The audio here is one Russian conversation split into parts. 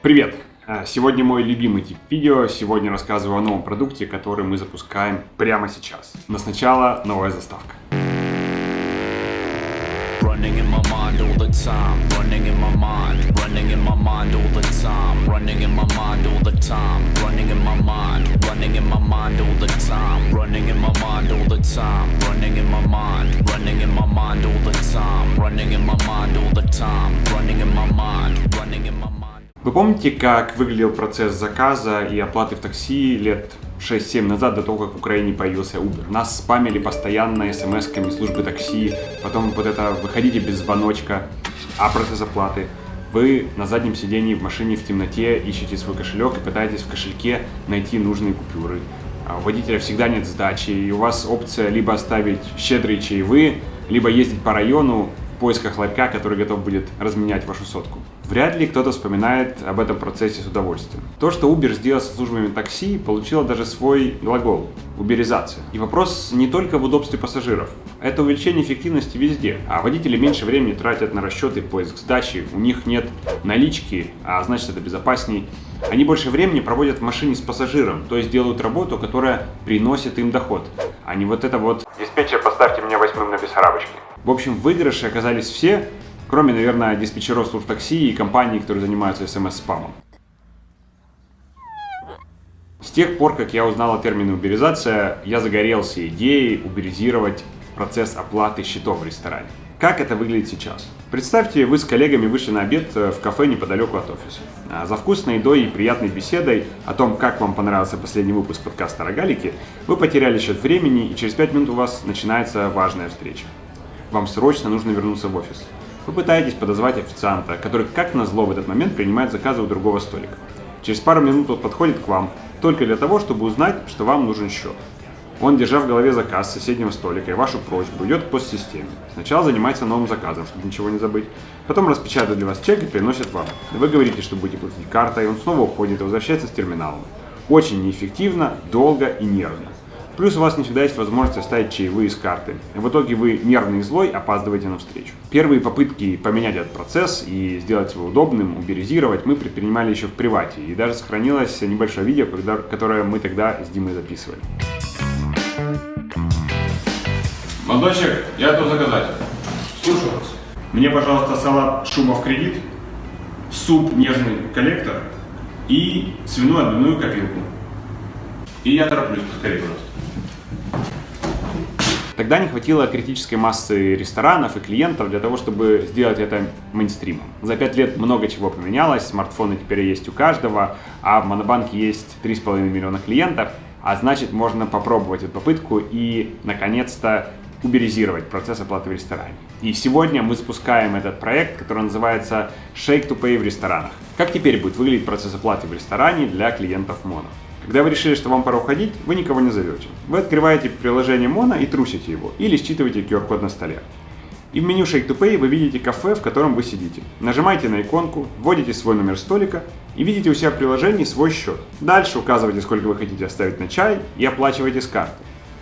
Привет! Сегодня мой любимый тип видео. Сегодня рассказываю о новом продукте, который мы запускаем прямо сейчас. Но сначала новая заставка. Running in my mind all the time, running in my mind, running in my mind all the time, running in my mind all the time, running in my mind, running in my mind all the time, running in my mind all the time, running in my mind, running in my mind all the time, running in my mind all the time, running in my mind, running in my mind. Вы помните, как выглядел процесс заказа и оплаты в такси лет 6-7 назад, до того, как в Украине появился Uber? Нас спамили постоянно смс-ками службы такси, потом вот это «выходите без звоночка», а процесс оплаты. Вы на заднем сидении в машине в темноте ищете свой кошелек и пытаетесь в кошельке найти нужные купюры. У водителя всегда нет сдачи, и у вас опция либо оставить щедрые чаевые, либо ездить по району в поисках ларька, который готов будет разменять вашу сотку. Вряд ли кто-то вспоминает об этом процессе с удовольствием. То, что Uber сделал со службами такси, получило даже свой глагол – уберизация. И вопрос не только в удобстве пассажиров. Это увеличение эффективности везде, а водители меньше времени тратят на расчеты, поиск сдачи, у них нет налички, а значит это безопасней. Они больше времени проводят в машине с пассажиром, то есть делают работу, которая приносит им доход, а не вот это вот «диспетчер, поставьте меня 8-м на Бессарабочке». В общем, в выигрыше оказались все, кроме, наверное, диспетчеров служб такси и компаний, которые занимаются СМС-спамом. С тех пор, как я узнал о термине уберизация, я загорелся идеей уберизировать процесс оплаты счетов в ресторане. Как это выглядит сейчас? Представьте, вы с коллегами вышли на обед в кафе неподалеку от офиса. За вкусной едой и приятной беседой о том, как вам понравился последний выпуск подкаста «Рогалики», вы потеряли счет времени, и через 5 минут у вас начинается важная встреча. Вам срочно нужно вернуться в офис. Вы пытаетесь подозвать официанта, который, как назло, в этот момент принимает заказы у другого столика. Через пару минут он подходит к вам только для того, чтобы узнать, что вам нужен счет. Он, держа в голове заказ с соседнего столика и вашу просьбу, идет к постсистеме. Сначала занимается новым заказом, чтобы ничего не забыть. Потом распечатает для вас чек и приносит вам. Вы говорите, что будете платить картой, он снова уходит и возвращается с терминалом. Очень неэффективно, долго и нервно. Плюс у вас не всегда есть возможность оставить чаевые с карты. В итоге вы нервный и злой опаздываете на встречу. Первые попытки поменять этот процесс и сделать его удобным, уберизировать, мы предпринимали еще в привате. И даже сохранилось небольшое видео, которое мы тогда с Димой записывали. Молодой человек, я готов заказать. Слушаю вас. Мне, пожалуйста, салат шуба в кредит, суп нежный коллектор и свиную отбивную копилку. И я тороплюсь, поскорее, пожалуйста. Тогда не хватило критической массы ресторанов и клиентов для того, чтобы сделать это мейнстримом. За 5 лет много чего поменялось, смартфоны теперь есть у каждого, а в Монобанке есть 3,5 миллиона клиентов, а значит можно попробовать эту попытку и, наконец-то, уберизировать процесс оплаты в ресторане. И сегодня мы запускаем этот проект, который называется Shake to Pay в ресторанах. Как теперь будет выглядеть процесс оплаты в ресторане для клиентов Моно? Когда вы решили, что вам пора уходить, вы никого не зовете. Вы открываете приложение Моно и трусите его, или считываете QR-код на столе. И в меню Shake to Pay вы видите кафе, в котором вы сидите. Нажимаете на иконку, вводите свой номер столика и видите у себя в приложении свой счет. Дальше указываете, сколько вы хотите оставить на чай и оплачиваете с карты.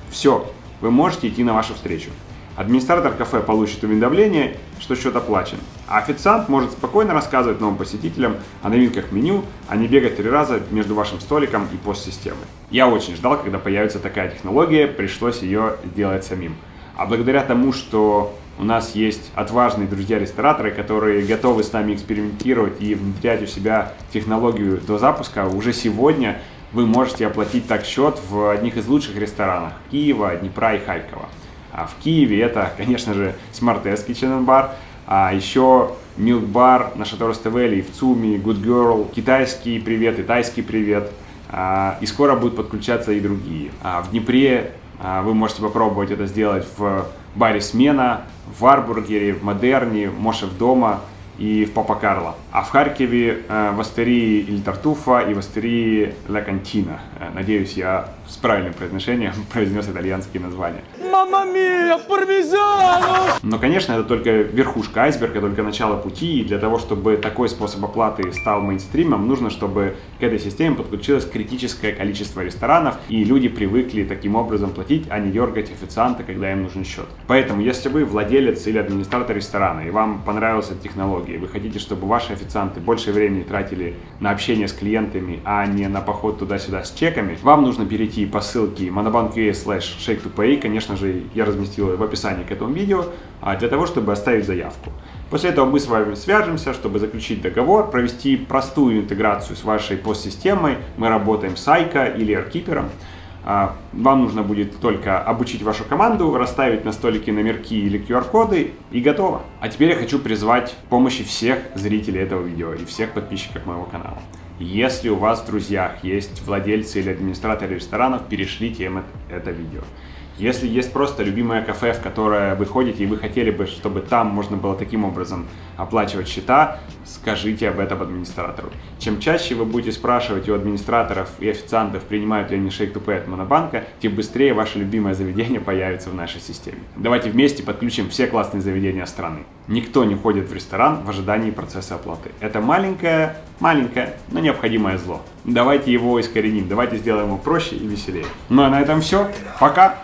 Все, вы можете идти на вашу встречу. Администратор кафе получит уведомление, что счет оплачен, а официант может спокойно рассказывать новым посетителям о новинках меню, а не бегать 3 раза между вашим столиком и постсистемой. Я очень ждал, когда появится такая технология, пришлось ее делать самим. А благодаря тому, что у нас есть отважные друзья-рестораторы, которые готовы с нами экспериментировать и внедрять у себя технологию до запуска, уже сегодня вы можете оплатить так счет в одних из лучших ресторанов Киева, Днепра и Харькова. А в Киеве это, конечно же, Smartest Kitchen & Bar, а еще Milk Bar на Шато-Руставели, в ЦУМе, Good Girl, китайский привет и тайский привет. И скоро будут подключаться и другие. В Днепре вы можете попробовать это сделать в баре «Смена», в Варбургере, в Модерне, в Мошев дома и в Папа Карло. А в Харькове в Остерии Иль Тартуфа и в Остерии Ла Кантина. Надеюсь, я с правильным произношением произнес итальянские названия. Мамма мия, пармезану! Но, конечно, это только верхушка айсберга, только начало пути. И для того, чтобы такой способ оплаты стал мейнстримом, нужно, чтобы к этой системе подключилось критическое количество ресторанов, и люди привыкли таким образом платить, а не дергать официанта, когда им нужен счет. Поэтому, если вы владелец или администратор ресторана, и вам понравилась эта технология, технологии, вы хотите, чтобы ваши официанты больше времени тратили на общение с клиентами, а не на поход туда-сюда с чеками, вам нужно перейти по ссылке monobank.ua/shake2pay, конечно же, я разместил ее в описании к этому видео, для того, чтобы оставить заявку. После этого мы с вами свяжемся, чтобы заключить договор, провести простую интеграцию с вашей POS-системой. Мы работаем с Айко или AirKeeper. Вам нужно будет только обучить вашу команду, расставить на столике номерки или QR-коды и готово. А теперь я хочу призвать к помощи всех зрителей этого видео и всех подписчиков моего канала. Если у вас в друзьях есть владельцы или администраторы ресторанов, перешлите им это видео. Если есть просто любимое кафе, в которое вы ходите, и вы хотели бы, чтобы там можно было таким образом оплачивать счета, скажите об этом администратору. Чем чаще вы будете спрашивать у администраторов и официантов, принимают ли они Shake2Pay от Монобанка, тем быстрее ваше любимое заведение появится в нашей системе. Давайте вместе подключим все классные заведения страны. Никто не ходит в ресторан в ожидании процесса оплаты. Это маленькое, но необходимое зло. Давайте его искореним, давайте сделаем его проще и веселее. Ну а на этом все. Пока!